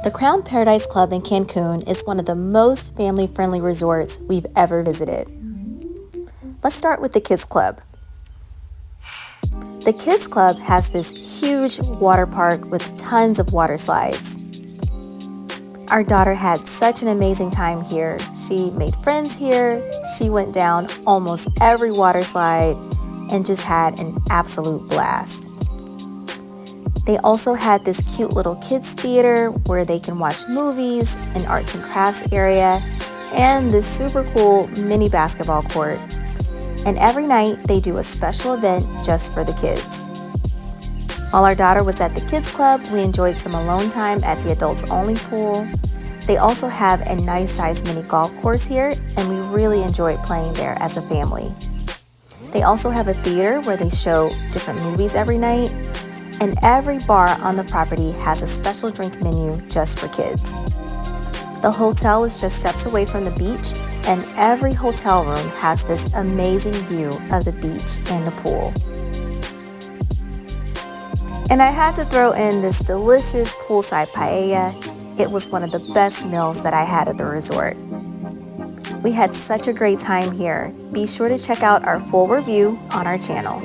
The Crown Paradise Club in Cancun is one of the most family-friendly resorts we've ever visited. Let's start with the Kids Club. The Kids Club has this huge water park with tons of water slides. Our daughter had such an amazing time here. She made friends here. She went down almost every water slide and just had an absolute blast. They also had this cute little kids theater where they can watch movies, an arts and crafts area, and this super cool mini basketball court. And every night they do a special event just for the kids. While our daughter was at the Kids Club, we enjoyed some alone time at the adults only pool. They also have a nice sized mini golf course here, and we really enjoyed playing there as a family. They also have a theater where they show different movies every night. And every bar on the property has a special drink menu just for kids. The hotel is just steps away from the beach, and every hotel room has this amazing view of the beach and the pool. And I had to throw in this delicious poolside paella. It was one of the best meals that I had at the resort. We had such a great time here. Be sure to check out our full review on our channel.